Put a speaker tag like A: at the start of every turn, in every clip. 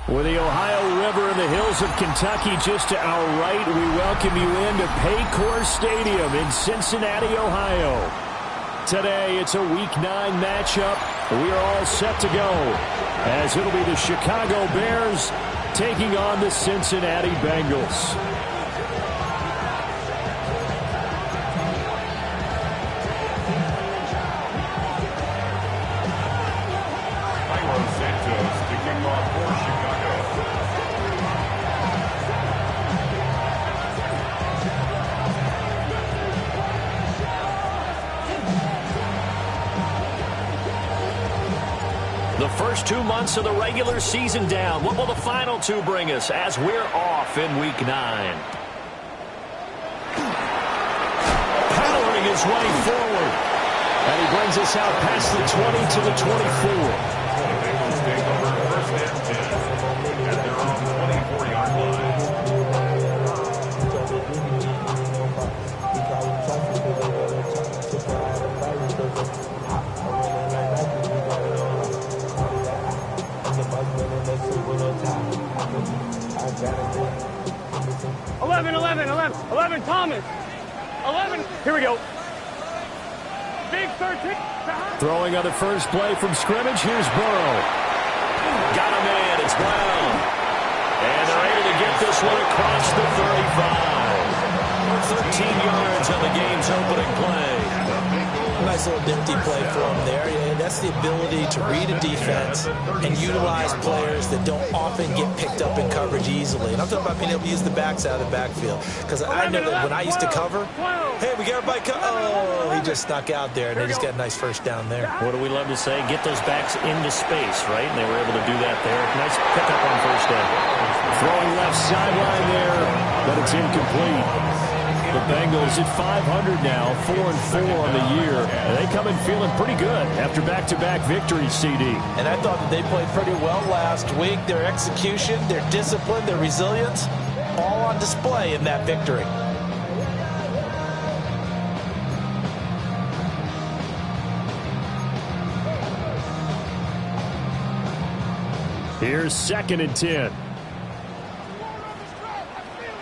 A: With the Ohio River and the hills of Kentucky just to our right, we welcome you into Paycor Stadium in Cincinnati, Ohio. Today, it's a Week 9 matchup. We are all set to go, as it'll be the Chicago Bears taking on the Cincinnati Bengals.
B: The first 2 months of the regular season down. What will the final 2 bring us as we're off in Week 9? Powering his way forward. And he brings us out past the 20 to the 24.
C: Take over first and 10 at their own 24-yard line.
D: Thomas. 11. Here we go. Big 13.
A: Throwing on the first play from scrimmage. Here's Burrow.
B: Got him in. It's Brown. And they're able to get this one across the 35. 13 yards on the game's opening play.
E: Nice little nifty play for him there. Yeah, that's the ability to read a defense and utilize players that don't often get picked up in coverage easily. And I'm talking about being able to use the backs out of the backfield. Because I know that when I used to cover, hey, we got everybody oh, he just snuck out there, and they just got a nice first down there.
B: What do we love to say? Get those backs into space, right? And they were able to do that there. Nice pickup on first down.
A: Throwing left sideline there, but it's incomplete. The Bengals at 500 now, 4-4 on the year. And they come in feeling pretty good after back-to-back victories, CD.
E: And I thought that they played pretty well last week. Their execution, their discipline, their resilience, all on display in that victory.
A: Here's 2nd and 10.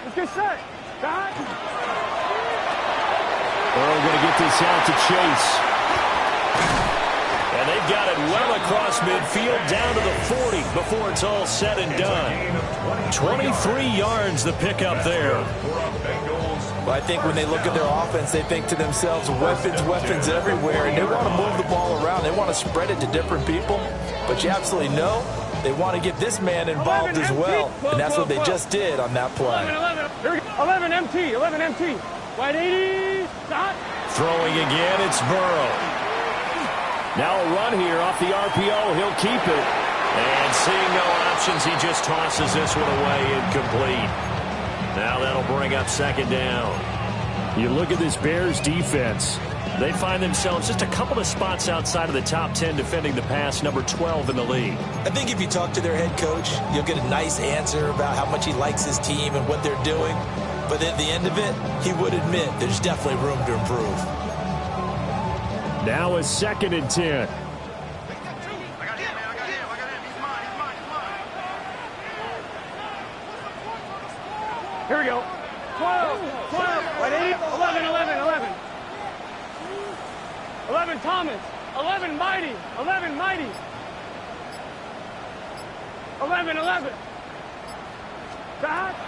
D: Let's get set.
A: Burrow going to get this out to Chase.
B: And they've got it well across midfield down to the 40 before it's all said and done. 23 yards the pickup there.
E: Well, I think when they look at their offense, they think to themselves, weapons, weapons everywhere. And they want to move the ball around. They want to spread it to different people. But you absolutely know they want to get this man involved as well. And that's what they just did on that play.
D: 11 MT. 11 MT. Wide 80. Stop.
B: Throwing again, it's Burrow.
A: Now a run here off the RPO. He'll keep it.
B: And seeing no options, he just tosses this one away incomplete. Now that'll bring up 2nd down.
A: You look at this Bears defense.
B: They find themselves just a couple of spots outside of the top 10 defending the pass, number 12 in the league.
E: I think if you talk to their head coach, you'll get a nice answer about how much he likes his team and what they're doing. But at the end of it, he would admit there's definitely room to improve.
A: Now a 2nd and 10.
D: Here we go. 12. Wide 8. 11. 11 Thomas. 11 Mighty. 11 Mighty. 11.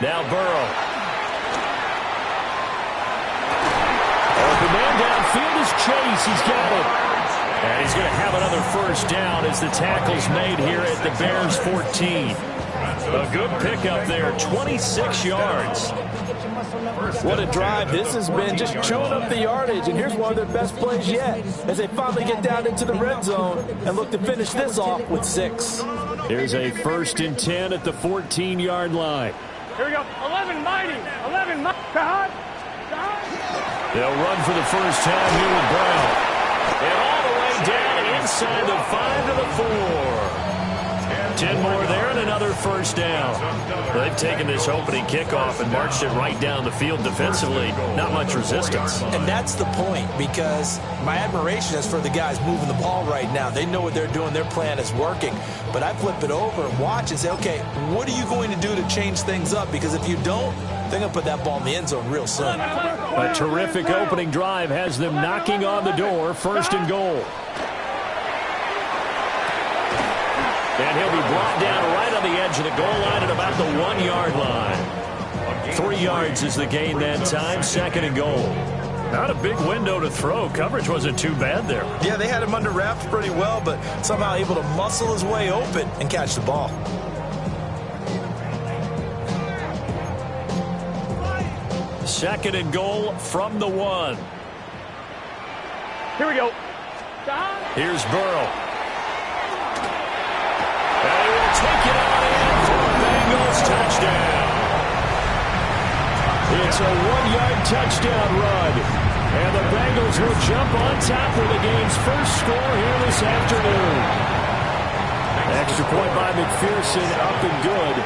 B: Now Burrow.
A: The man downfield is Chase. He's got it.
B: And he's going to have another first down as the tackle's made here at the Bears 14. A good pickup there, 26 yards.
E: What a drive. This has been just chewing up the yardage. And here's one of their best plays yet as they finally get down into the red zone and look to finish this off with 6.
A: Here's a 1st and 10 at the 14-yard line.
D: Here we go. 11 Mighty. 11 Mighty.
B: They'll run for the first time here with Brown. And all the way down inside the 5 to the 4. 10 more there and another first down. They've taken this opening kickoff and marched it right down the field defensively. Not much resistance.
E: And that's the point, because my admiration is for the guys moving the ball right now. They know what they're doing. Their plan is working. But I flip it over and watch and say, okay, what are you going to do to change things up? Because if you don't, they're going to put that ball in the end zone real soon.
A: A terrific opening drive has them knocking on the door. First and goal. And he'll be brought down right on the edge of the goal line at about the 1 yard line. 3 yards is the gain that time. Second and goal.
B: Not a big window to throw. Coverage wasn't too bad there.
E: Yeah, they had him under wraps pretty well, but somehow able to muscle his way open and catch the ball.
B: Second and goal from the 1.
D: Here we go.
B: Here's Burrow. And he will take it on in for a Bengals touchdown.
A: It's a 1-yard touchdown run. And the Bengals will jump on top for the game's first score here this afternoon. Extra point by McPherson, up and good.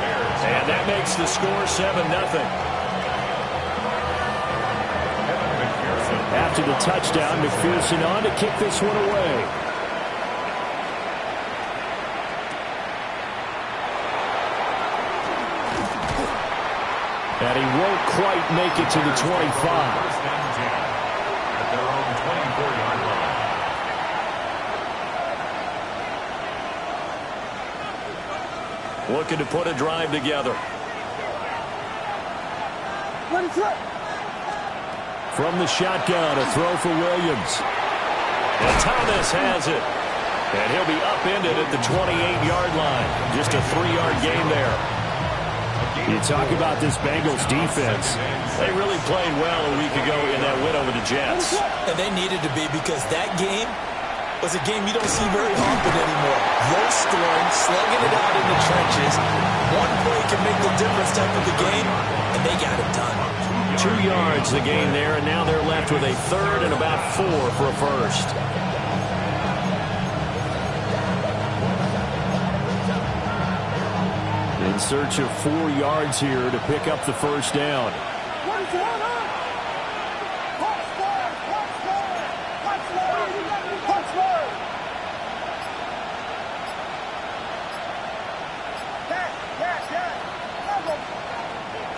B: And that makes the score 7-0.
A: After the touchdown, McPherson on to kick this one away. And he won't quite make it to the 25.
C: At their own 24-yard line.
B: Looking to put a drive together.
A: From the shotgun, a throw for Williams.
B: And Thomas has it. And he'll be upended at the 28-yard line. Just a 3-yard gain there.
A: You talk about this Bengals defense.
B: They really played well a week ago in that win over the Jets.
E: And they needed to be, because that game was a game you don't see very often anymore. Low scoring, slugging it out in the trenches. One play can make the difference type of the game, and they got it done.
B: 2 yards the gain there, and now they're left with a third and about 4 for a first.
A: In search of 4 yards here to pick up the first down.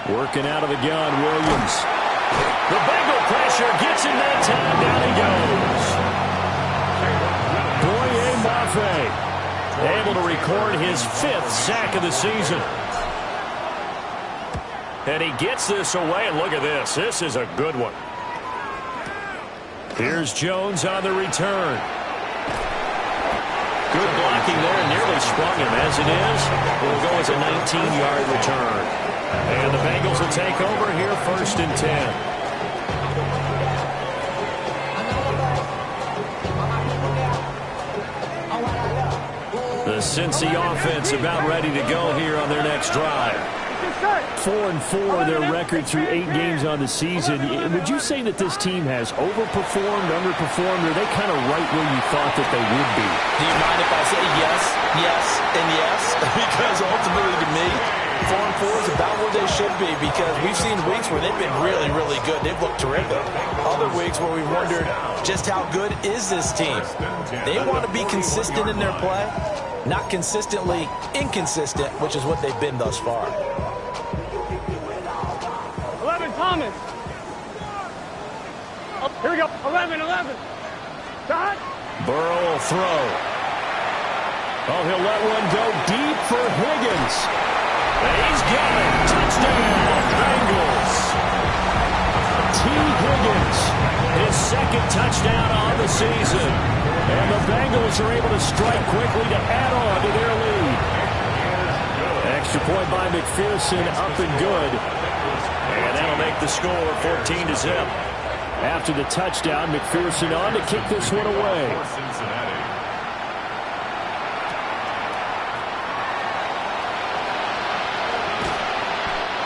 A: Working out of the gun, Williams.
B: The Bengal pressure gets him that time. Down he goes. Boye Mafe able to record his 5th sack of the season. And he gets this away, and look at this. This is a good one.
A: Here's Jones on the return.
B: Good blocking there, nearly sprung him. As it is, it will go as a 19-yard return. And the Bengals will take over here, first and 10. The Cincy offense about ready to go here on their next drive.
A: 4-4 their record through 8 games on the season. Would you say that this team has overperformed, underperformed, or are they kind of right where you thought that they would be?
E: Do you mind if I say yes, yes, and yes? Because ultimately to me, 4-4 is about where they should be, because we've seen weeks where they've been really, really good. They've looked terrific. Other weeks where we've wondered just how good is this team. They want to be consistent in their play, not consistently inconsistent, which is what they've been thus far.
D: 11, Thomas. Oh, here we go. 11. Dot.
B: Burrow will throw.
A: Oh, he'll let one go deep for Higgins.
B: And he's got it. Touchdown, Bengals.
A: T. Higgins,
B: His 2nd touchdown on the season.
A: and the Bengals are able to strike quickly to add on to their lead. Extra point by McPherson, up and good.
B: And that'll make the score 14-0.
A: After the touchdown, McPherson on to kick this one away.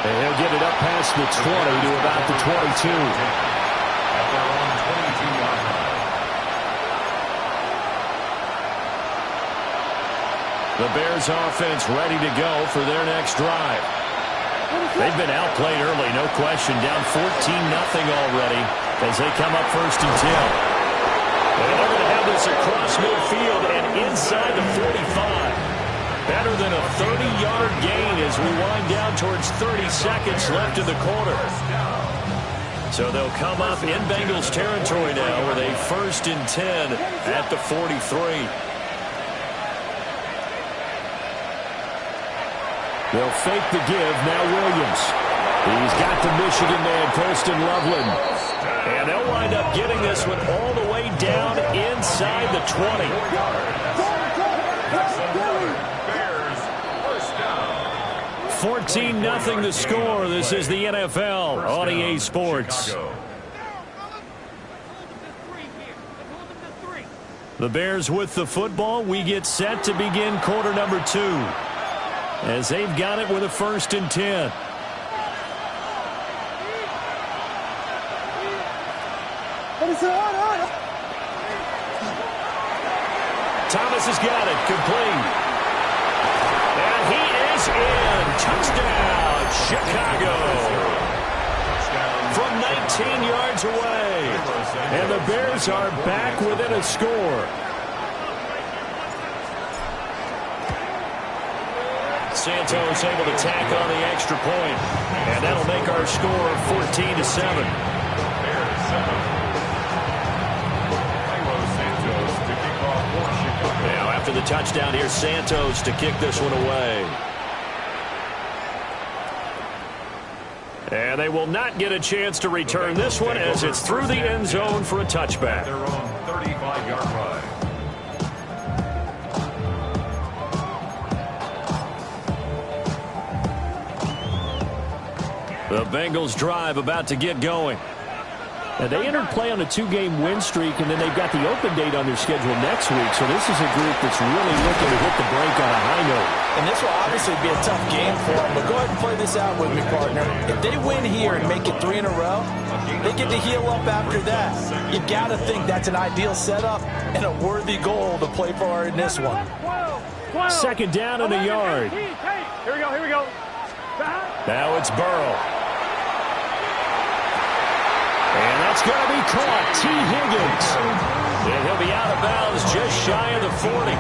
A: And he'll get it up past the 20 to about the 22.
C: At their own 22-yard line.
B: The Bears offense ready to go for their next drive. They've been outplayed early, no question. Down 14-0 already as they come up 1st and 10. And they're going to have this across midfield and inside the 45. Better than a 30-yard gain as we wind down towards 30 seconds left in the quarter. So they'll come up in Bengals territory now with a 1st and 10 at the 43.
A: They'll fake the give. Now Williams. He's got the Michigan man, Colston Loveland.
B: And they'll wind up getting this one all the way down inside the 20. 14-0 the score. This is the NFL on EA Sports. The Bears with the football. We get set to begin quarter number 2. As they've got it with a 1st and 10. Thomas has got it. Complete. And he is in. Touchdown, Chicago. From 19 yards away.
A: And the Bears are back within a score.
B: Santos able to tack on the extra point. And that'll make our score 14-7. Now after the touchdown, here's Santos to kick this one away. And they will not get a chance to return this one as it's through the end zone for a touchback.
C: Their own 35-yard line.
B: The Bengals drive about to get going.
A: And they entered play on a 2-game win streak, and then they've got the open date on their schedule next week. So this is a group that's really looking to hit the break on a high note.
E: And this will obviously be a tough game for them. But go ahead and play this out with me, partner. If they win here and make it 3 in a row, they get to heal up after that. You got to think that's an ideal setup and a worthy goal to play for in this one.
A: 2nd down and a yard.
D: Here we go, here we go.
B: Now it's Burrow. And that's going to be caught. T. Higgins. And he'll be out of bounds just shy of the 40.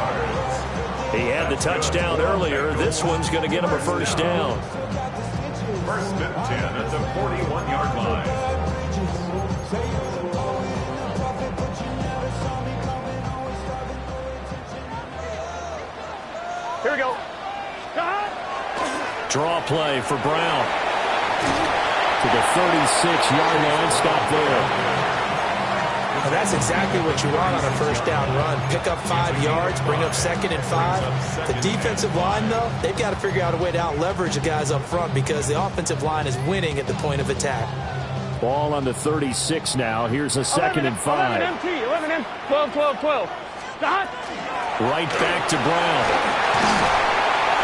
B: He had the touchdown earlier. This one's going to get him a 1st down.
C: 1st and 10 at the 41-yard line.
D: Here we go.
B: Draw play for Brown.
A: To the 36-yard line. Stop there.
E: And that's exactly what you want on a 1st down run. Pick up 5 yards, bring up 2nd and 5. The defensive line, though, they've got to figure out a way to out-leverage the guys up front because the offensive line is winning at the point of attack.
A: Ball on the 36 now. Here's a 2nd and 5.
D: 11 MT, 11 M, 12, 12, 12.
B: Right back to Brown.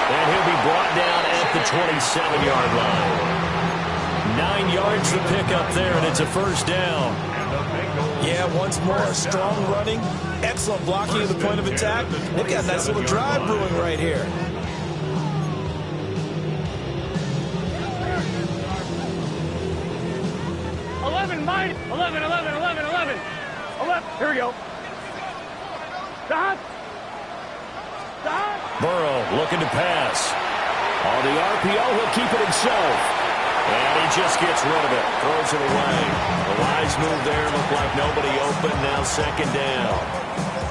B: And he'll be brought down at the 27-yard line. 9 yards to pick up there, and it's a 1st down.
E: Yeah, once more, strong running, excellent blocking at the point of attack. They've got a nice little drive brewing right here.
D: Here we go. Stop.
B: Burrow looking to pass. On the RPO, he'll keep it himself. And he just gets rid of it. Throws it away. The wise move there. Looked like nobody open. Now 2nd down.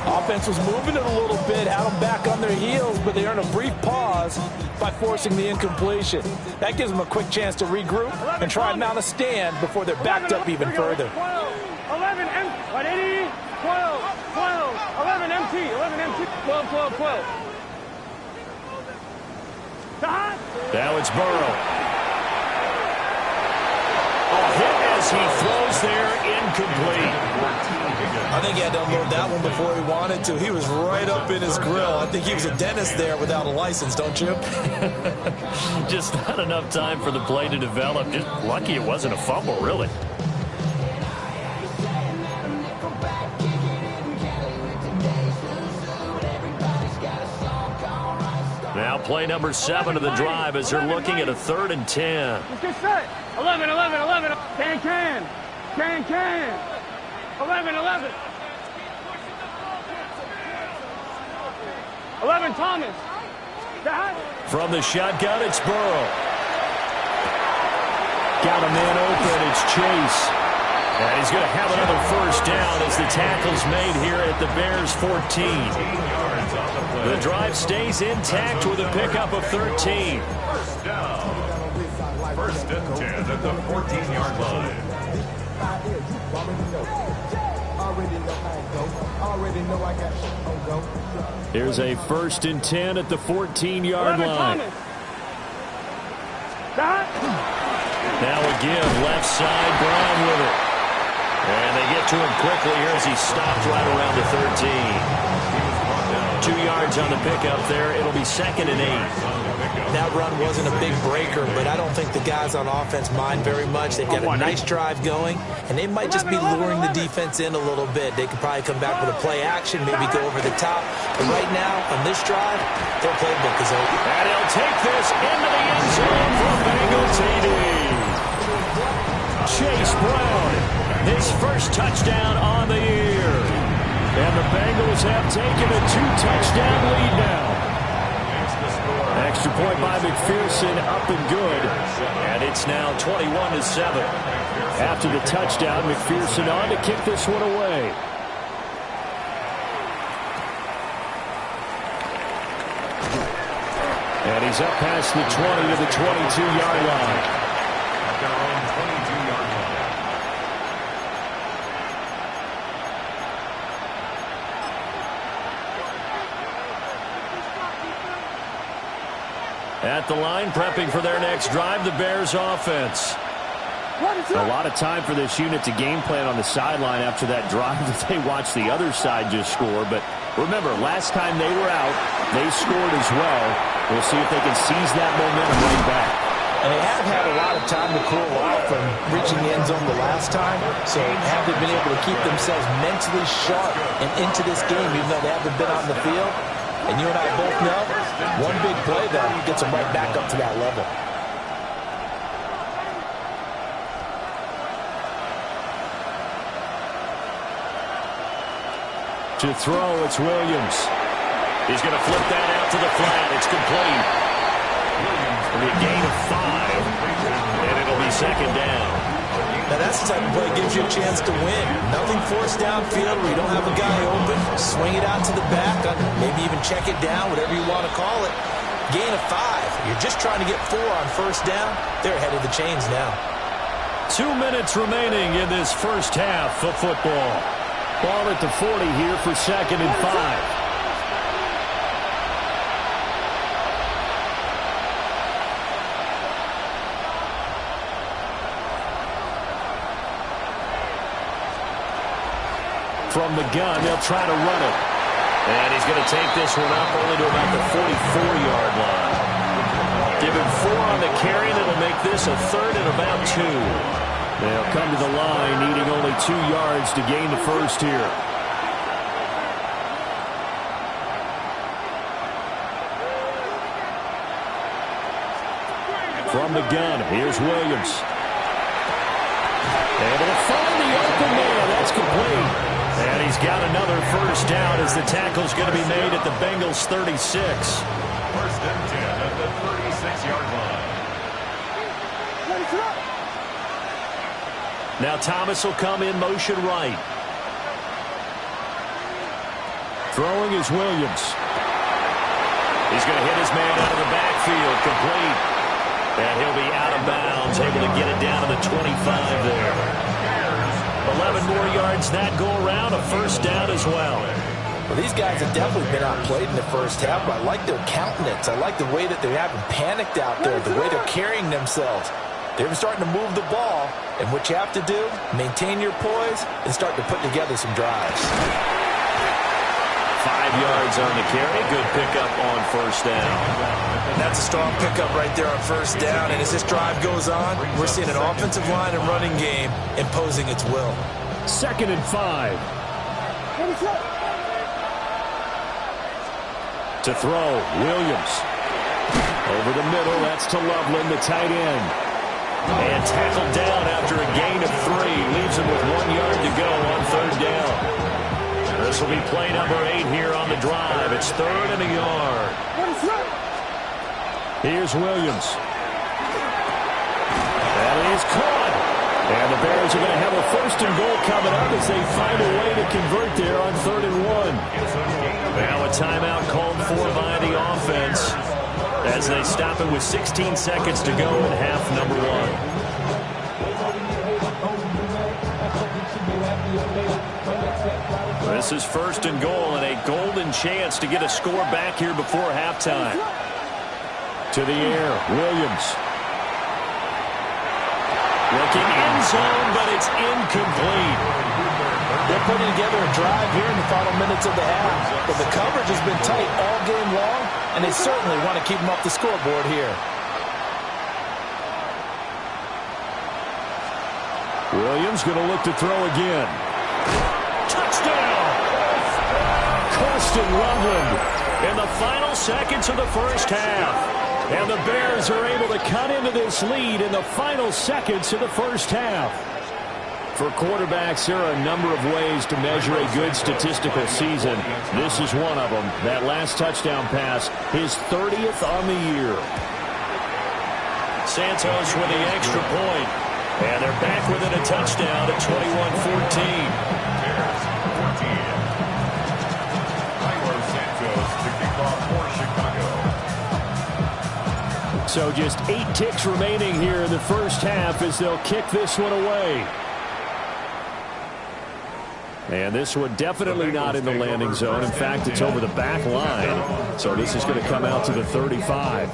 E: Offense was moving it a little bit, had them back on their heels, but they earned a brief pause by forcing the incompletion. That gives them a quick chance to regroup and try and mount a stand before they're backed up even further.
D: 11 M, 180, 12, 12, 11 MT, 11 MT, 12, 12, 12.
B: Now it's Burrow. A hit as he throws there, incomplete.
E: I think he had to unload that one before he wanted to. He was right up in his grill. I think he was a dentist there without a license, don't you?
B: Just not enough time for the play to develop. Just lucky it wasn't a fumble, really. play number 7 of the drive as they're looking at a 3rd and 10.
D: Let's get set. 11, 11, 11. Can. 11, 11. 11, Thomas.
B: From the shotgun, it's Burrow.
A: Got a man open. It's Chase.
B: And he's going to have another first down as the tackle's made here at the Bears 14. The drive stays intact with a pickup of 13.
C: First down. 1st and 10 at the 14-yard line.
A: Here's a 1st and 10 at the 14-yard line.
B: Now again, left side, Brown with it. And they get to him quickly here as he stopped right around the 13. 2 yards on the pickup there. It'll be 2nd and 8.
E: That run wasn't a big breaker, but I don't think the guys on offense mind very much. They've got a nice drive going, and they might just be luring the defense in a little bit. They could probably come back with a play action, maybe go over the top. But right now, on this drive, their playbook is open.
B: And he'll take this into the end zone for Bengals TD. Chase Brown, his first touchdown on the year.
A: And the Bengals have taken a 2-touchdown lead now. Extra point by McPherson, up and good.
B: And it's now 21-7.
A: After the touchdown, McPherson on to kick this one away. And he's up past the 20 to the 22-yard line.
C: At their own 22-yard line.
B: At the line, prepping for their next drive, the Bears offense.
A: A lot of time for this unit to game plan on the sideline after that drive that they watched the other side just score. But remember, last time they were out, they scored as well. We'll see if they can seize that momentum right back.
E: And they have had a lot of time to cool off from reaching the end zone the last time. So have they been able to keep themselves mentally sharp and into this game, even though they haven't been on the field? And you and I both know, one big play, though, gets them right back up to that level.
A: To throw, it's Williams.
B: He's going to flip that out to the flat. It's complete. It'll be a gain of 5, and it'll be 2nd down.
E: Now that's the type of play that gives you a chance to win. Nothing forced downfield where you don't have a guy open. Swing it out to the back, maybe even check it down, whatever you want to call it. Gain of 5. You're just trying to get 4 on first down. They're ahead of the chains now.
B: 2 minutes remaining in this first half of football.
A: Ball at the 40 here for 2nd and 5. From the gun, they'll try to run it.
B: And he's going to take this one up only to about the 44-yard line. Give him 4 on the carry, and it'll make this a 3rd and about 2.
A: They'll come to the line, needing only 2 yards to gain the first here. From the gun, here's Williams. Able to find the open man. That's complete.
B: And he's got another first down as the tackle's going to be made at the Bengals 36.
C: 1st and 10 at the 36-yard line.
B: Now Thomas will come in motion right.
A: Throwing is Williams.
B: He's going to hit his man out of the backfield, complete. And he'll be out of bounds, able to get it down to the 25 there. 11 more yards that go around, a first down as well.
E: Well, these guys have definitely been outplayed in the first half, but I like their countenance. I like the way that they haven't panicked out there, the way they're carrying themselves. They're starting to move the ball, and what you have to do, maintain your poise and start to put together some drives.
B: 5 yards on the carry. Good pickup on first down.
E: That's a strong pickup right there on first down. And as this drive goes on, we're seeing an offensive line and running game imposing its will.
A: 2nd and 5. To throw, Williams. Over the middle, that's to Loveland, the tight end.
B: And tackled down after a gain of 3. Leaves him with 1 yard to go on 3rd down. This will be play number 8 here on the drive. It's 3rd and a yard.
A: Here's Williams. That is caught. And the Bears are going to have a 1st and goal coming up as they find a way to convert there on 3rd and 1.
B: Now a timeout called for by the offense as they stop it with 16 seconds to go in half number 1. This is 1st and goal and a golden chance to get a score back here before halftime.
A: To the air, Williams.
B: Looking end zone, but it's incomplete.
E: They're putting together a drive here in the final minutes of the half. But the coverage has been tight all game long, and they certainly want to keep them off the scoreboard here.
A: Williams going to look to throw again.
B: Touchdown!
A: Colston Loveland.
B: In the final seconds of the first half.
A: And the Bears are able to cut into this lead in the final seconds of the first half. For quarterbacks, there are a number of ways to measure a good statistical season. This is one of them. That last touchdown pass, his 30th on the year.
B: Santos with the extra point. And they're back within a touchdown at 21-14.
A: So just 8 ticks remaining here in the first half as they'll kick this one away. And this one definitely not in the landing zone. In fact, it's over the back line. So this is going to come out to the 35.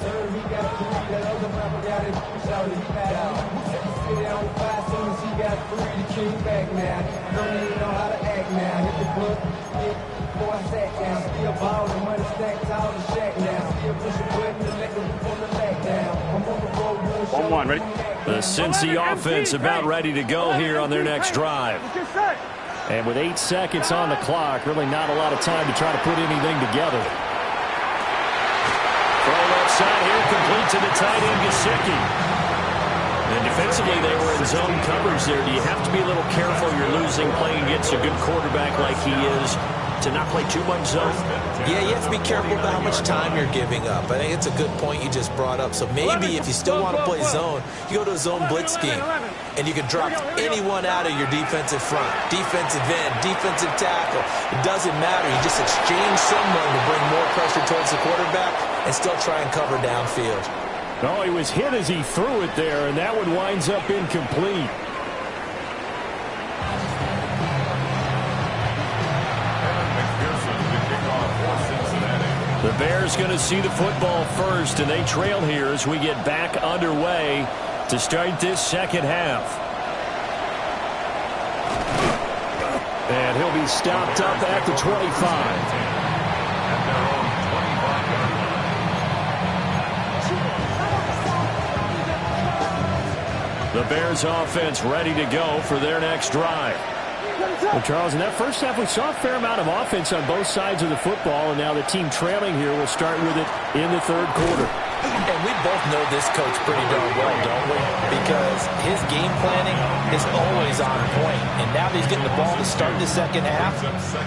D: One, ready?
B: The Cincy offense about ready to go here on their next drive.
A: And with 8 seconds on the clock, really not a lot of time to try to put anything together.
B: Throw left side here, complete to the tight end, Gesicki. And defensively, they were in zone coverage there. Do you have to be a little careful? You're losing playing against a good quarterback like he is to not play too much zone?
E: Yeah, you have to be careful about how much time you're giving up. I think it's a good point you just brought up. So maybe if you still want to play zone, you go to a zone blitz scheme. And you can drop anyone out of your defensive front. Defensive end, defensive tackle. It doesn't matter. You just exchange someone to bring more pressure towards the quarterback and still try and cover downfield.
A: Oh, he was hit as he threw it there, and that one winds up incomplete.
B: The Bears going to see the football first, and they trail here as we get back underway to start this second half.
A: And he'll be stopped up at the 25. The Bears offense ready to go for their next drive. Well, Charles, in that first half, we saw a fair amount of offense on both sides of the football, and now the team trailing here will start with it in the third quarter.
E: And we both know this coach pretty darn well, don't we? Because his game planning is always on point. And now that he's getting the ball to start the second half,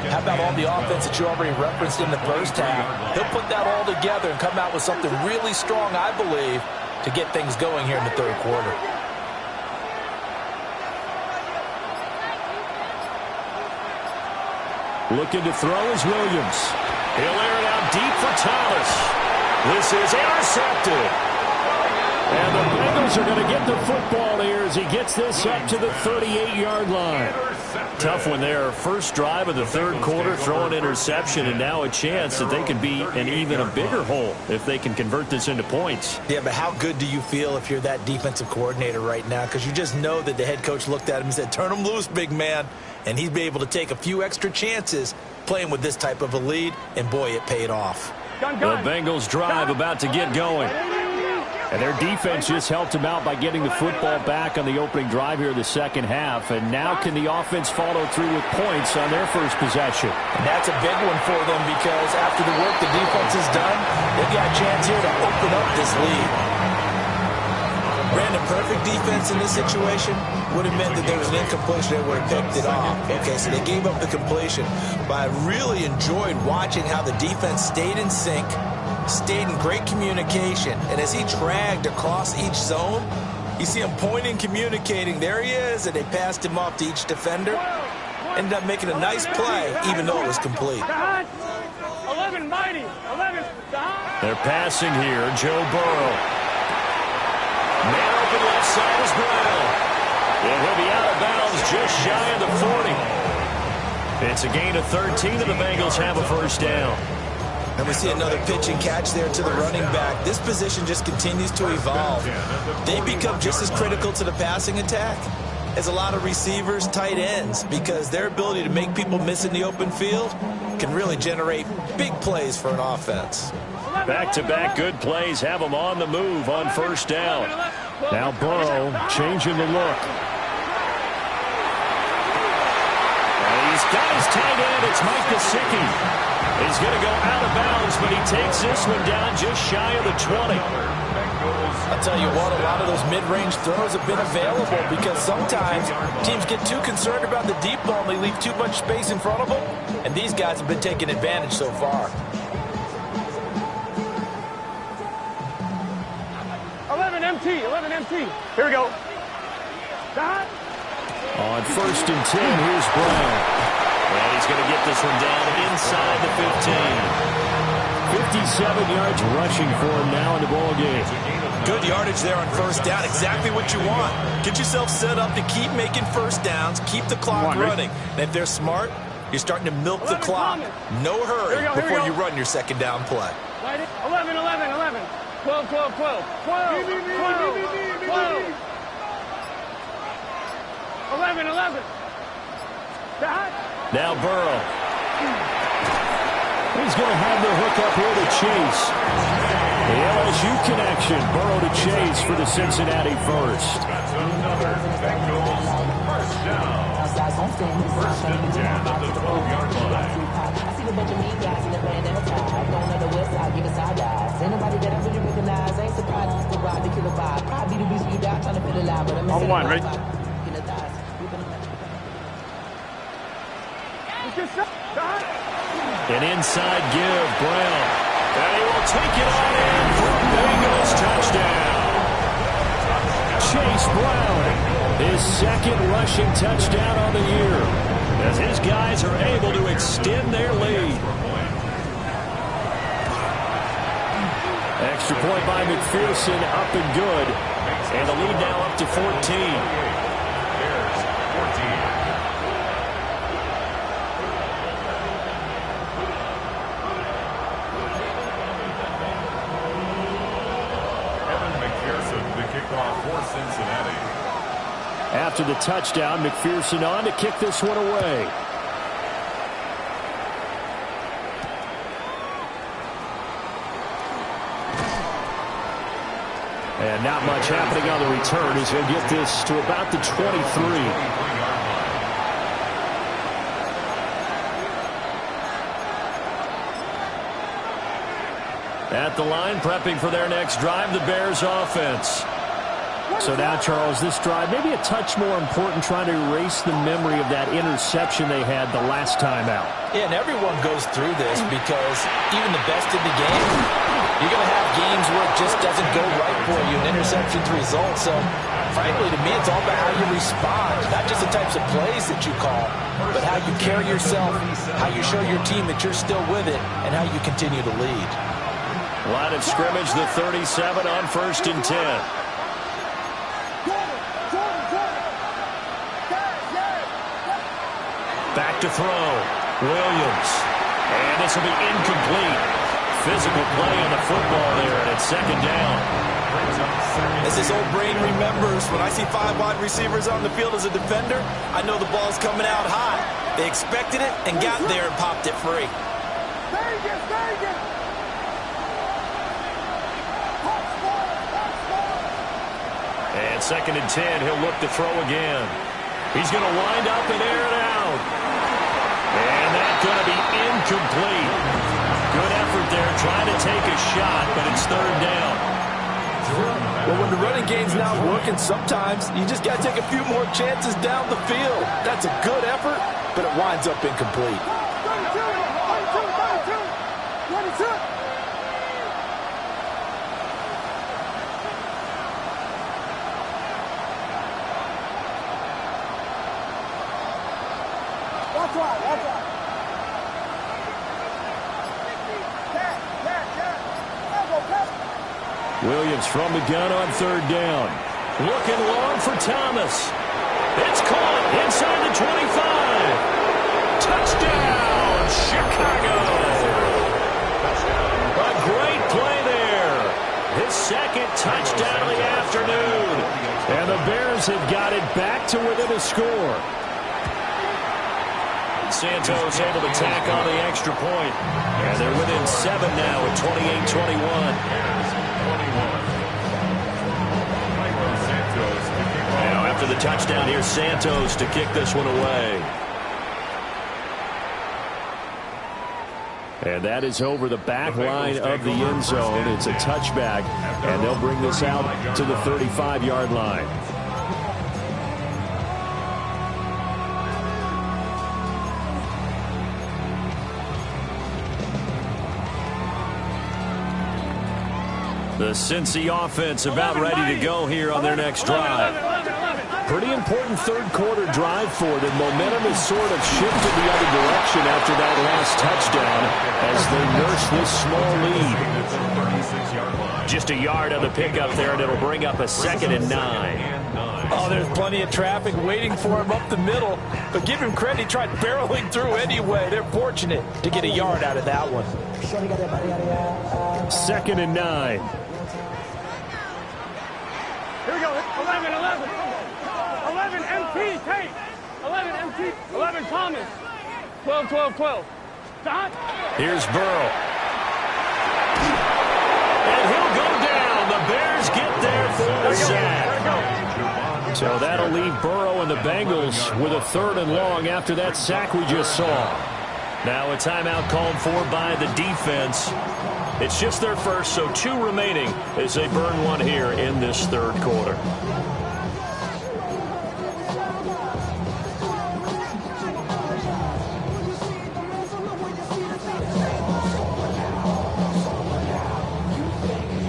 E: how about all the offense that you already referenced in the first half? He'll put that all together and come out with something really strong, I believe, to get things going here in the third quarter.
A: Looking to throw is Williams.
B: He'll air it out deep for Thomas. This is intercepted.
A: And the Bengals are going to get the football here as he gets this up to the 38-yard line.
B: Tough one there. First drive of the third quarter, throw an interception, and now a chance that they could be in even a bigger hole if they can convert this into points.
E: Yeah, but how good do you feel if you're that defensive coordinator right now? Because you just know that the head coach looked at him and said, turn him loose, big man. And he'd be able to take a few extra chances playing with this type of a lead, and boy, it paid off.
B: The Bengals drive about to get going.
A: And their defense just helped them out by getting the football back on the opening drive here in the second half. And now can the offense follow through with points on their first possession?
E: And that's a big one for them because after the work the defense has done, they've got a chance here to open up this lead. Brandon, perfect defense in this situation would have meant that there was an incompletion. They would have picked it off. Okay, so they gave up the completion. But I really enjoyed watching how the defense stayed in sync, stayed in great communication. And as he dragged across each zone, you see him pointing, communicating. There he is, and they passed him off to each defender. Ended up making a nice play, even though it was complete.
D: 11, mighty. 11.
B: They're passing here. Joe Burrow. Man open left side is Brown. And he'll be out of bounds just shy of the 40. It's a gain of 13, and the Bengals have a first down.
E: And we see another pitch and catch there to the running back. This position just continues to evolve. They become just as critical to the passing attack as a lot of receivers, tight ends, because their ability to make people miss in the open field can really generate big plays for an offense.
B: Back-to-back good plays have them on the move on first down.
A: Now Burrow changing the look.
B: And he's got his tight end. It's Mike Gesicki. He's going to go out of bounds, but he takes this one down just shy of the 20.
E: I'll tell you what, a lot of those mid-range throws have been available because sometimes teams get too concerned about the deep ball and they leave too much space in front of them, and these guys have been taking advantage so far.
D: 11 MT. 11 MT. Here we go.
A: On first and 10, here's Brown.
B: And he's going to get this one down inside the 15.
A: 57 yards rushing for him now in the ball game.
E: Good yardage there on first down. Exactly what you want. Get yourself set up to keep making first downs, keep the clock running. And if they're smart, you're starting to milk the clock. No hurry before you run your second down play.
D: 11, 11, 11. 12, 12, 12. 12, 12, 12. 11, 11.
B: Now Burrow.
A: He's going to have the hook up here to Chase. The LSU connection. Burrow to Chase for the Cincinnati first.
C: That's another Bengals first down. First and 10 at the 12-yard line.
F: I see the bunch of mean guys in the band and tie. Going on the west side, giving side eyes. Ain't nobody that I really recognize. Ain't surprised it's the ride to kill a vibe. Probably the reason you die trying to feel alive, but I'm missing
D: one, right?
B: An inside give, Brown. And he will take it on in for a Bengals touchdown.
A: Chase Brown, his second rushing touchdown on the year,
B: as his guys are able to extend their lead.
A: Extra point by McPherson, up and good.
B: And the lead now up to 14.
C: Cincinnati.
A: After the touchdown, McPherson on to kick this one away. And not much happening on the return as he'll get this to about the 23.
B: At the line, prepping for their next drive, the Bears offense.
A: So now, Charles, this drive maybe a touch more important, trying to erase the memory of that interception they had the last time out.
E: Yeah, and everyone goes through this because even the best in the game, you're going to have games where it just doesn't go right for you, and interceptions result. So, frankly, to me, it's all about how you respond, not just the types of plays that you call, but how you carry yourself, how you show your team that you're still with it, and how you continue to lead.
B: Line of scrimmage, the 37 on first and 10. Back to throw. Williams. And this will be incomplete. Physical play on the football there, and it's second down.
E: As this old brain remembers, when I see 5 wide receivers on the field as a defender, I know the ball's coming out high. They expected it and got there and popped it free.
B: 2nd and 10. He'll look to throw again. He's going to wind up and air it out. And that's going to be incomplete. Good effort there trying to take a shot, but it's 3rd down.
E: Well, when the running game's not working, sometimes you just got to take a few more chances down the field. That's a good effort, but it winds up incomplete.
D: 22. Watch out.
A: Williams from the gun on 3rd down.
B: Looking long for Thomas. It's caught inside the 25. Touchdown, Chicago. A great play there. His 2nd touchdown of the afternoon.
A: And the Bears have got it back to within a score.
B: Santos able to tack on the extra point. And they're within 7 now at 28-21. Now after the touchdown, here's Santos to kick this one away.
A: And that is over the back line of the end zone. It's a touchback, and they'll bring this out to the 35-yard line.
B: The Cincy offense about ready to go here on their next drive.
A: Pretty important 3rd quarter drive for them. Momentum has sort of shifted the other direction after that last touchdown as they nurse this small lead.
B: Just a yard on the pickup there, and it'll bring up a 2nd and 9.
E: Oh, there's plenty of traffic waiting for him up the middle. But give him credit, he tried barreling through anyway. They're fortunate to get a yard out of that one.
A: 2nd and 9.
D: Here we go. 11. 11 MT, Tate. 11 MT. 11 Thomas. 12. Stop.
B: Here's Burrow. And he'll go down. The Bears get there for the sack.
A: So that'll leave Burrow and the Bengals with a 3rd and long after that sack we just saw.
B: Now a timeout called for by the defense. It's just their first, so 2 remaining as they burn one here in this 3rd quarter.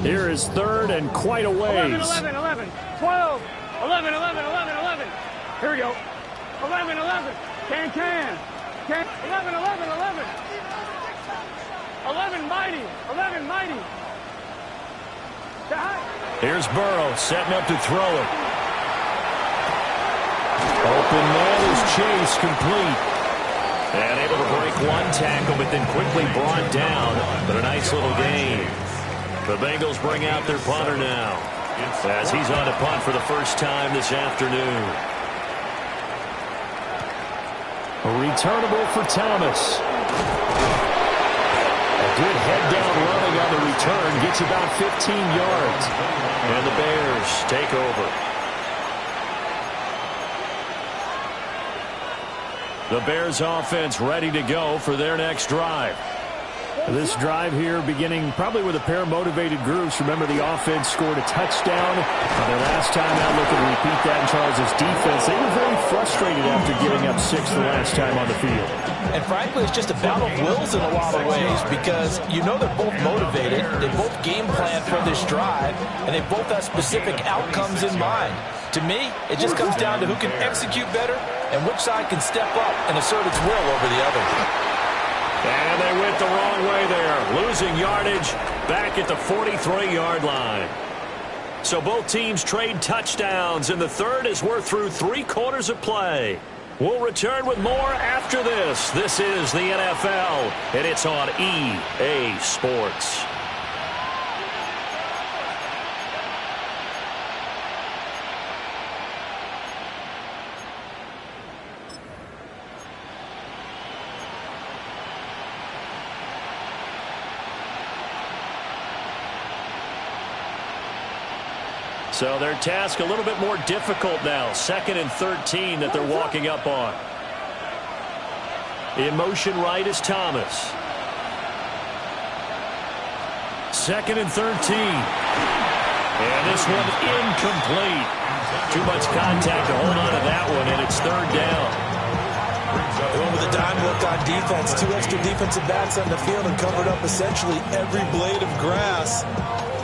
A: Here is 3rd and quite a ways.
D: 11. 12. 11. Here we go. 11. Can. 11. 11 mighty.
B: Here's Burrow setting up to throw it.
A: Open man is Chase, complete.
B: And able to break one tackle, but then quickly brought down. But a nice little gain. The Bengals bring out their punter now, as he's on to punt for the first time this afternoon.
A: Returnable for Thomas. A good head-down running on the return. Gets about 15 yards.
B: And the Bears take over. The Bears offense ready to go for their next drive.
A: This drive here beginning probably with a pair of motivated groups. Remember, the offense scored a touchdown. Their last time out, looking to repeat that in Charles' defense. They were very frustrated after giving up 6 the last time on the field.
E: And frankly, it's just a battle of wills in a lot of ways because you know they're both motivated. They both game plan for this drive, and they both have specific outcomes in mind. To me, it just comes down to who can execute better and which side can step up and assert its will over the other.
B: And they went the wrong way there, losing yardage back at the 43-yard line. So both teams trade touchdowns in the 3rd as we're through 3 quarters of play. We'll return with more after this. This is the NFL, and it's on EA Sports. So their task a little bit more difficult now. 2nd and 13 that they're walking up on. In motion right is Thomas. 2nd and 13. And this one incomplete. Too much contact to hold on to that one, and it's 3rd down.
E: They went with a dime look on defense. 2 extra defensive backs on the field and covered up essentially every blade of grass.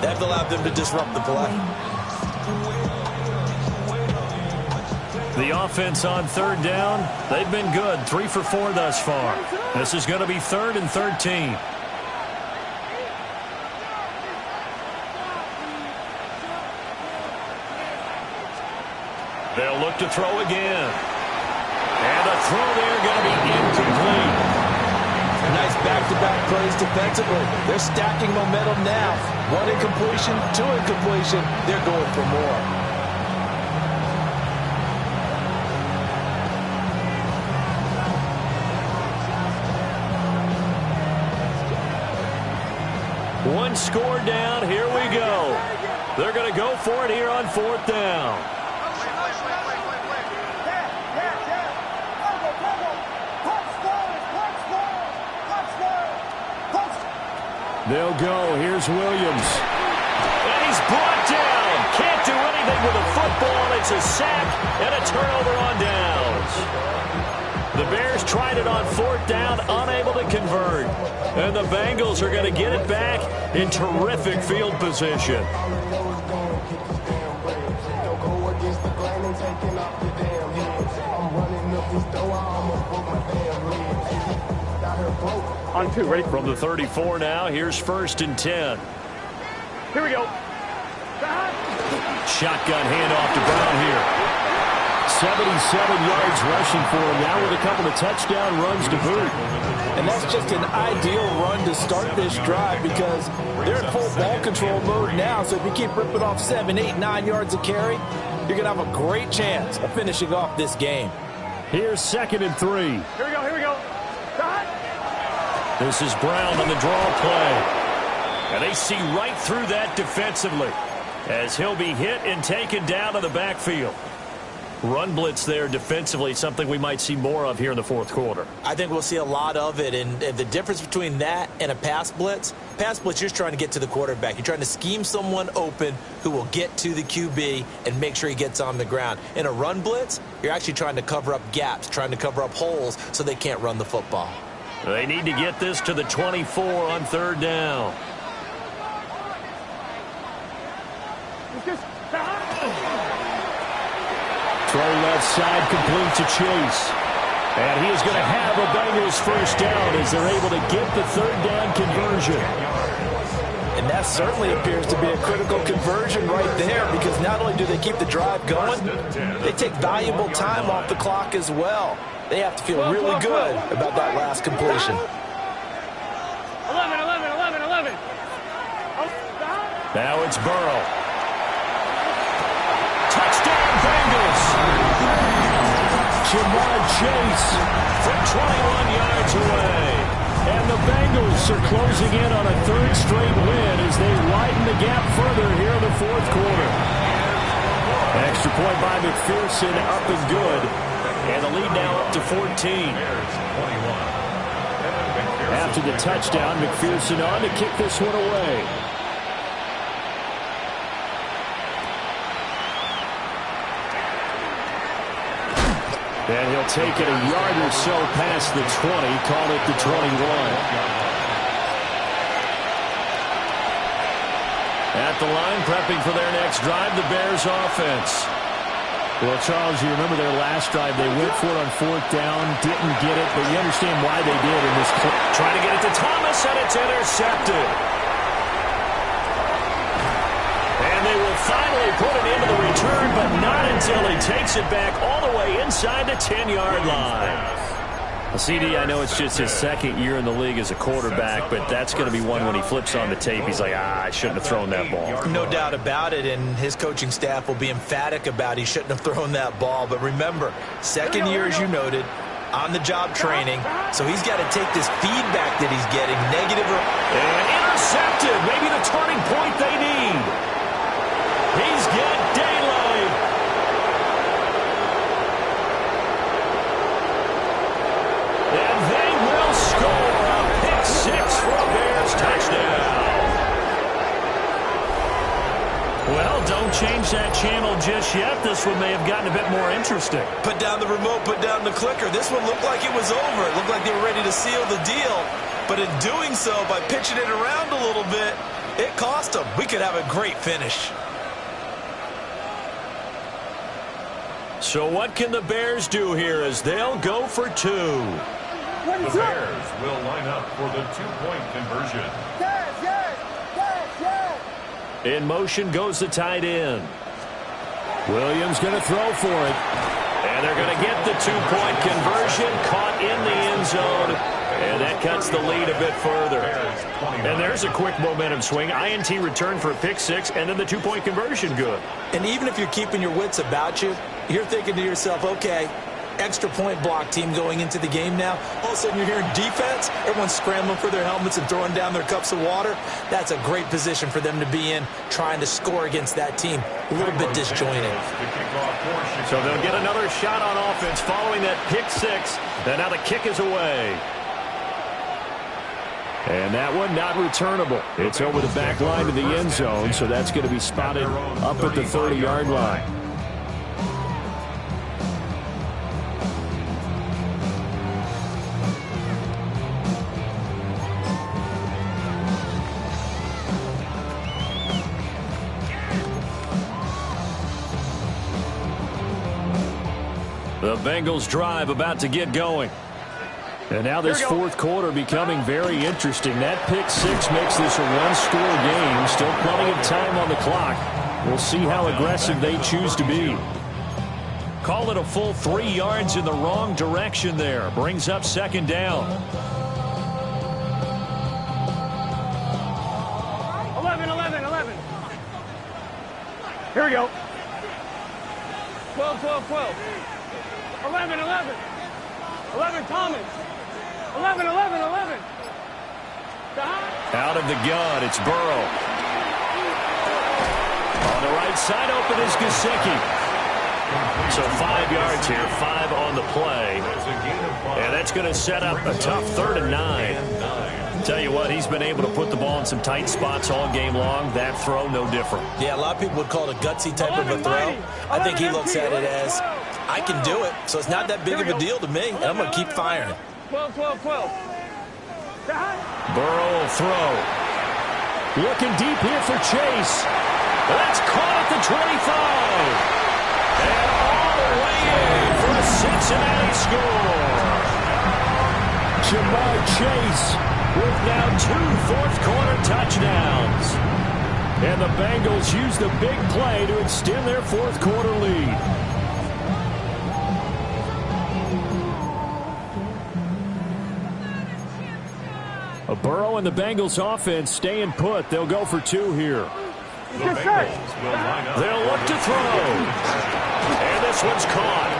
E: That allowed them to disrupt the play.
B: The offense on 3rd down, they've been good. 3 for 4 thus far. This is going to be 3rd and 13. They'll look to throw again. And a throw there going to be incomplete.
E: Nice back-to-back plays defensively. They're stacking momentum now. 1 incompletion, 2 incompletion. They're going for more.
B: One score down. Here we go. They're going to go for it here on 4th down.
A: They'll go. Here's Williams.
B: And he's brought down. Can't do anything with a football. It's a sack and a turnover on downs. The Bears tried it on 4th down, unable to convert. And the Bengals are going to get it back in terrific field position.
D: On 2, ready?
B: From the 34 now, here's 1st and 10.
D: Here we go.
B: Shotgun handoff to Brown here.
A: 77 yards rushing for him now with a couple of touchdown runs to boot.
E: And that's just an ideal run to start this drive because they're in full ball control mode now. So if you keep ripping off 7, 8, 9 yards a carry, you're going to have a great chance of finishing off this game.
A: Here's 2nd and 3.
D: Here we go, here we go.
B: This is Brown on the draw play. And they see right through that defensively as he'll be hit and taken down to the backfield. Run blitz there defensively, something we might see more of here in the 4th quarter.
E: I think we'll see a lot of it, and the difference between that and a pass blitz, you're just trying to get to the quarterback. You're trying to scheme someone open who will get to the QB and make sure he gets on the ground. In a run blitz, you're actually trying to cover up gaps, trying to cover up holes so they can't run the football.
B: They need to get this to the 24 on 3rd down.
A: Throw left side, complete to Chase. And he is going to have a Bengals 1st down as they're able to get the 3rd down conversion.
E: And that certainly appears to be a critical conversion right there because not only do they keep the drive going, they take valuable time off the clock as well. They have to feel really good about that last completion.
D: 11, 11, 11, 11.
B: Now it's Burrow. Touchdown Bengals.
A: Jamar Chase
B: From 21 yards away.
A: And the Bengals are closing in on a 3rd straight win as they widen the gap further here in the 4th quarter. Extra point by McPherson, up and good. And the lead now up to 14. After the touchdown, McPherson on to kick this one away. And he'll take it a yard or so past the 20, call it the 21.
B: At the line, prepping for their next drive, the Bears offense.
A: Well, Charles, you remember their last drive. They went for it on 4th down, didn't get it, but you understand why they did in this clip.
B: Trying to get it to Thomas, and it's intercepted. And they will finally put it into the return, but not until he takes it back all the way inside the 10-yard line.
A: CD, I know it's just his 2nd year in the league as a quarterback, but that's going to be one when he flips on the tape. He's like, I shouldn't have thrown that ball.
E: No doubt about it, and his coaching staff will be emphatic about he shouldn't have thrown that ball. But remember, 2nd year, as you noted, on-the-job training, so he's got to take this feedback that he's getting, negative or...
B: And intercepted, maybe the turning point they need. He's getting Well, don't change that channel just yet. This one may have gotten a bit more interesting.
E: Put down the remote, put down the clicker. This one looked like it was over. It looked like they were ready to seal the deal. But in doing so, by pitching it around a little bit, it cost them. We could have a great finish.
B: So what can the Bears do here as they'll go for two?
C: The Bears will line up for the two-point conversion.
A: In motion goes the tight end. Williams going to throw for it.
B: And they're going to get the two-point conversion, caught in the end zone. And that cuts the lead a bit further. And there's a quick momentum swing. INT return for a pick six, and then the two-point conversion good.
E: And even if you're keeping your wits about you, you're thinking to yourself, okay, extra point block team going into the game now. All of a sudden you're hearing defense. Everyone's scrambling for their helmets and throwing down their cups of water. That's a great position for them to be in, trying to score against that team. A little bit disjointed.
B: So they'll get another shot on offense following that pick six. And now the kick is away.
A: And that one not returnable. It's over the back line to the end zone, so that's going to be spotted up at the 30-yard line.
B: The Bengals drive about to get going.
A: And now this fourth quarter becoming very interesting. That pick six makes this a one-score game. Still plenty of time on the clock. We'll see how aggressive they choose to be.
B: Call it a full 3 yards in the wrong direction there. Brings up second down.
D: 11. Here we go. 12. 11. 11, Thomas. 11.
B: Out of the gun, it's Burrow. On the right side, open is Gesicki. So 5 yards here, 5 on the play. And that's going to set up a tough 3rd and 9. Tell you what, he's been able to put the ball in some tight spots all game long. That throw, no different.
E: Yeah, a lot of people would call it a gutsy type of a throw. I think he looks at it as, I can do it, so it's not that big of a deal to me, and I'm going to keep firing.
D: 12.
B: Burrow will throw.
A: Looking deep here for Chase.
B: That's caught at the 25. And all the way in for a Cincinnati score.
A: Jamar Chase
B: with now 2 fourth-quarter touchdowns.
A: And the Bengals use the big play to extend their fourth-quarter lead. Burrow and the Bengals offense staying put. They'll go for 2 here.
B: They'll look to throw. And this one's caught.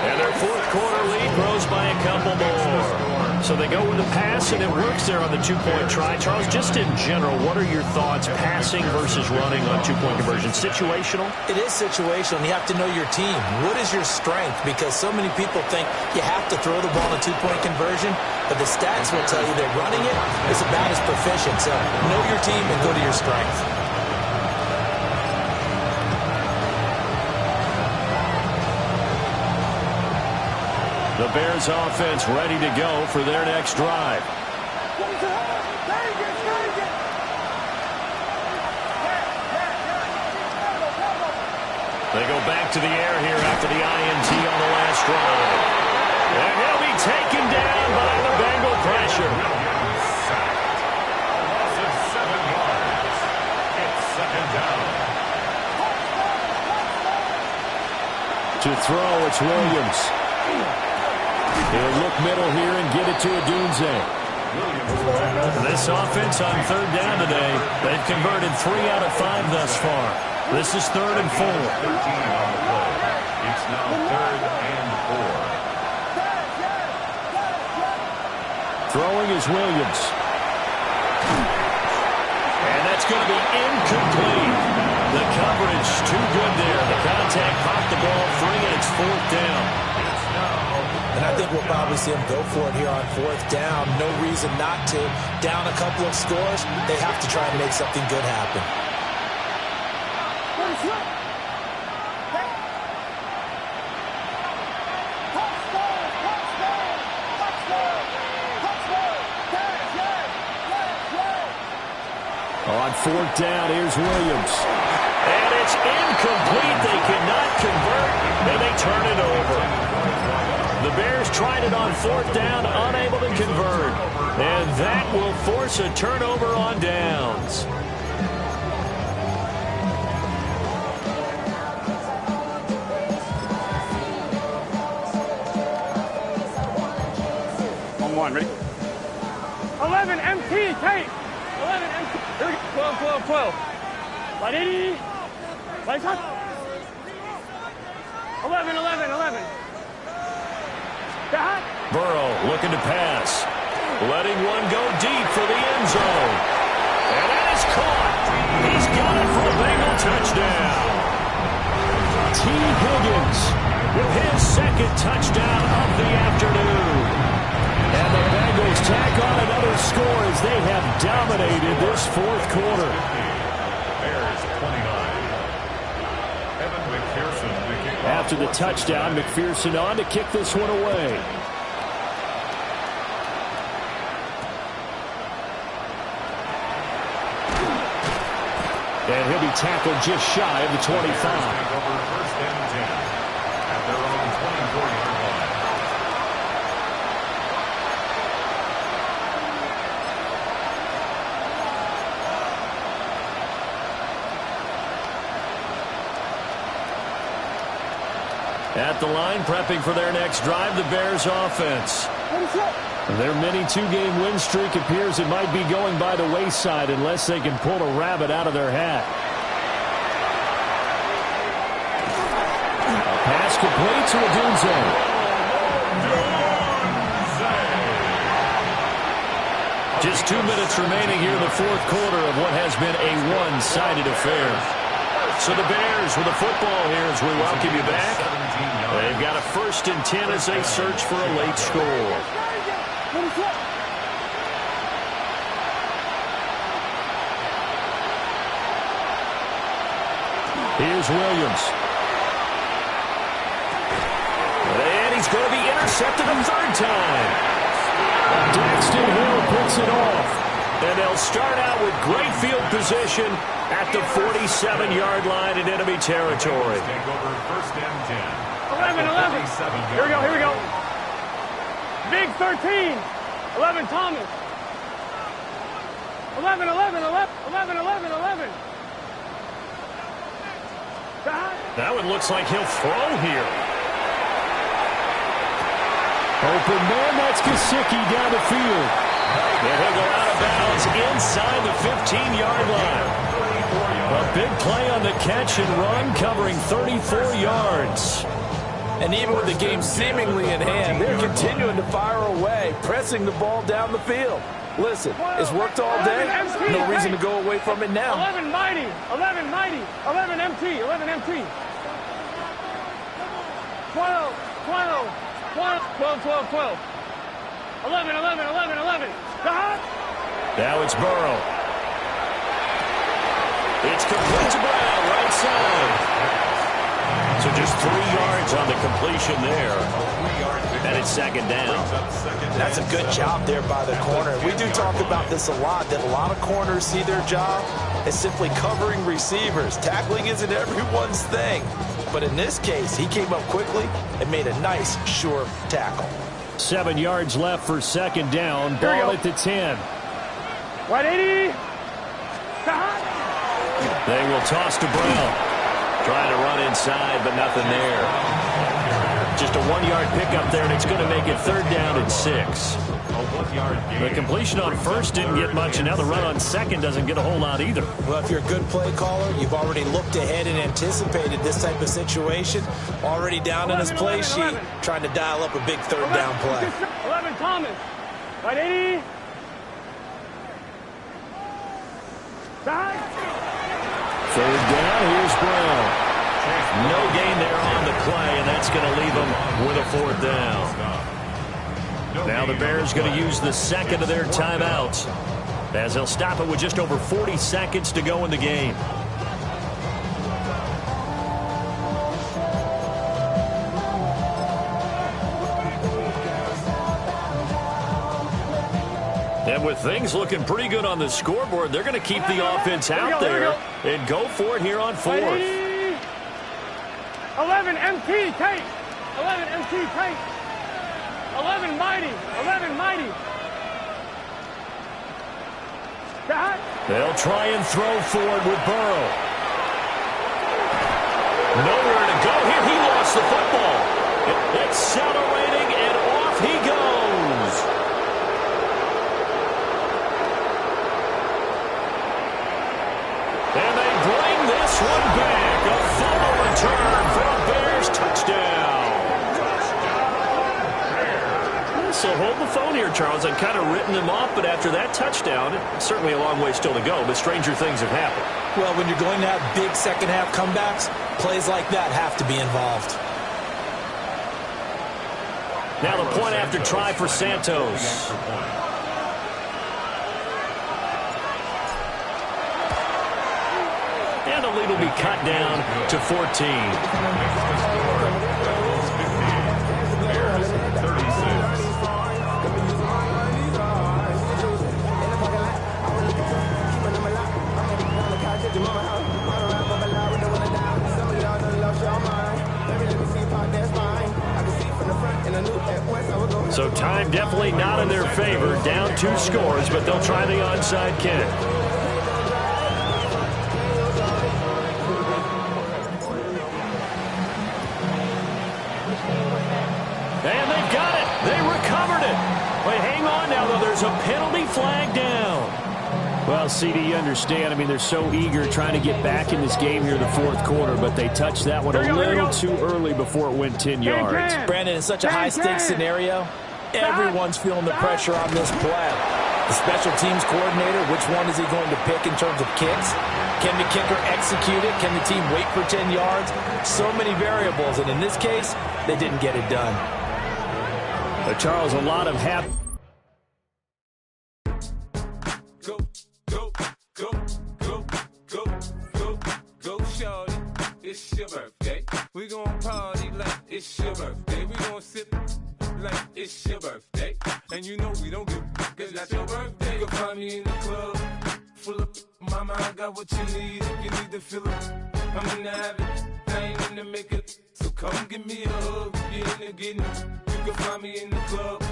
B: And their fourth-quarter lead grows by a couple more. So they go with a pass, and it works there on the two-point try. Charles, just in general, what are your thoughts passing versus running on two-point conversion? Situational?
E: It is situational, and you have to know your team. What is your strength? Because so many people think you have to throw the ball in a two-point conversion, but the stats will tell you that running it is about as proficient. So know your team and go to your strength.
B: The Bears offense ready to go for their next drive. They go back to the air here after the INT on the last drive. And he'll be taken down by the Bengal pressure.
C: Loss of 7 yards. It's second down.
A: To throw, it's Williams. He'll look middle here and get it to Odunze.
B: This offense on 3rd down today, they've converted 3 out of 5 thus far. This is 3rd and 4.
C: 13 on the play. It's now 3rd and 4.
A: Throwing is Williams.
B: And that's going to be incomplete. The coverage too good there. The contact popped the ball free, and it's 4th down.
E: And I think we'll probably see them go for it here on 4th down. No reason not to. Down a couple of scores, they have to try and make something good happen.
A: On fourth down, here's Williams.
B: And it's incomplete. They could not convert, and they turn it over. The Bears tried it on fourth down, unable to convert. And that will force a turnover on downs.
D: On 1, ready? 11 MT, Kate. 11 MT. Here we go. 12, 12, 12. Light 80. Light touch. 11, 11, 11. Got.
B: Burrow looking to pass. Letting one go deep for the end zone. And that is caught. He's got it for a Bengal touchdown.
A: T. Higgins with his second touchdown of the afternoon. And the Bengals tack on another score as they have dominated this fourth quarter.
C: Bears 29. Evan McPherson to kick off.
A: After the touchdown, McPherson on to kick this one away. And he'll be tackled just shy of the 25.
C: Over first and 10 at their own 24-yard line.
B: At the line, prepping for their next drive, the Bears offense.
A: Their mini two-game win streak appears it might be going by the wayside unless they can pull a rabbit out of their hat. A pass complete to Odunze.
B: Just 2 minutes remaining here in the fourth quarter of what has been a one-sided affair. So the Bears with the football here as we welcome you back. They've got a 1st and 10 as they search for a late score.
A: Here's Williams.
B: And he's going to be intercepted a third time.
A: Daxton Hill puts it off.
B: And they'll start out with great field position at the 47-yard line in enemy territory.
C: Take over first and 10.
D: 11, 11. Here we go, here we go. Big 13. 11, Thomas. 11, 11, 11, 11, 11, 11.
B: That one looks like he'll throw here.
A: Open man, that's Gesicki down the field.
B: And he'll go out of bounds inside the 15-yard line. A big play on the catch and run, covering 34 yards.
E: And even with the game seemingly in hand, they're continuing to fire away, pressing the ball down the field. Listen, it's worked all day. No reason to go away from it now.
D: 11 mighty, 11 mighty, 11 MT, 11 MT. 12, 12, 12, 12, 12, 12. 11, 11, 11, 11.
B: Now it's Burrow. It's complete to Brown, right side. So just 3 yards on the completion there. And it's second down.
E: That's a good job there by the corner. We do talk about this a lot, that a lot of corners see their job as simply covering receivers. Tackling isn't everyone's thing. But in this case, he came up quickly and made a nice, sure tackle.
A: 7 yards left for second down. Ball at the 10.
D: Right 80.
B: They will toss to Brown. Trying to run inside, but nothing there. Just a 1-yard pickup there, and it's going to make it third down and 6. The completion on first didn't get much, and now the run on second doesn't get a whole lot either.
E: Well, if you're a good play caller, you've already looked ahead and anticipated this type of situation. Already down in his play sheet, trying to dial up a big third down play.
D: 11, Thomas. Right 80.
A: Third down, here's Brown.
B: No gain there on the play, and that's going to leave them with a fourth down. Now the Bears going to use the second of their timeouts as they'll stop it with just over 40 seconds to go in the game. And with things looking pretty good on the scoreboard, they're going to keep the offense out there and go for it here on fourth.
D: 11 MT, tight. 11 MT, tight. 11 mighty. 11 mighty. That.
B: They'll try and throw forward with Burrow. Nowhere to go here. He lost the football. Accelerating, and off he goes. And they bring this one back. A fumble return for a Bears touchdown. So hold the phone here, Charles. I've kind of written them off, but after that touchdown, certainly a long way still to go, but stranger things have happened.
E: Well, when you're going to have big second-half comebacks, plays like that have to be involved.
B: Now the point after try for Santos. And the lead will be cut down to 14. So time definitely not in their favor. Down 2 scores, but they'll try the onside kick. And they've got it. They recovered it. Wait, hang on now, though. There's a penalty flag down.
A: Well, CD, you understand. I mean, they're so eager trying to get back in this game here in the fourth quarter, but they touched that one a little too early before it went 10 yards.
E: Brandon, in such a high-stakes scenario, everyone's feeling the pressure on this play. The special teams coordinator, which one is he going to pick in terms of kicks? Can the kicker execute it? Can the team wait for 10 yards? So many variables, and in this case, they didn't get it done.
A: But Charles, a lot of happy.
G: Go, go, go, go, go, go, go, shorty. It's your birthday. We gon' party like it's your birthday. We gon' sip like it's your birthday. And you know we don't give cause that's your birthday. You'll find me in the club, full of mama, I got what you need. If you need to fill up, I'm in the habit, I ain't in the make it. So come give me a hug, you're in the getting. You can find me in the club,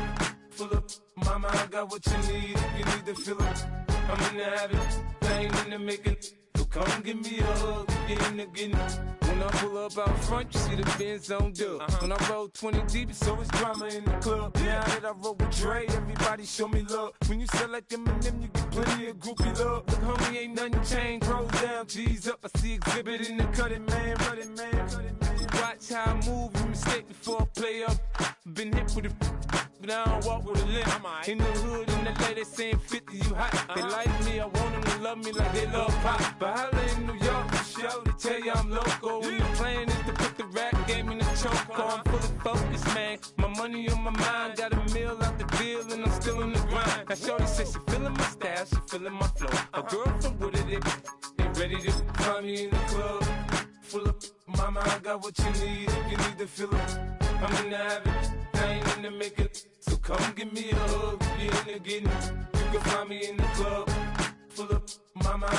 G: full of mama, I got what you need. If you need to fill up, I'm in the habit, I ain't in the make it. So come give me a hug, you're in the getting. When I pull up out front, you see the Benz on dub. When I roll 20 deep, it's always drama in the club. Now that I roll with Dre, everybody show me love. When you sell like them and them, you get plenty of groupie love. Look, homie, ain't nothing changed. Rolls down, G's up. I see exhibit in the cutting, man. Running, man. Watch how I move, you mistake before I play up. Been hit with a but I don't walk with a limp. In the hood, in the lady saying 50, you hot. They like me, I want them to love me like they love pop. But holla in New York, for show, they tell you I'm local. And the plan is to put the rap game in the choke. I'm fully focused, man. My money on my mind, got a meal out the deal, and I'm still in the grind. Now shorty says she feeling my style, she feeling my flow. A girl from Wooded, they ready to find me in the club. Full of mama, I got what you need. If you need to fill up, I'm in the habit, I ain't in the make it. So come give me a hug, you're in the getting. You can find me in the club. Full of mama.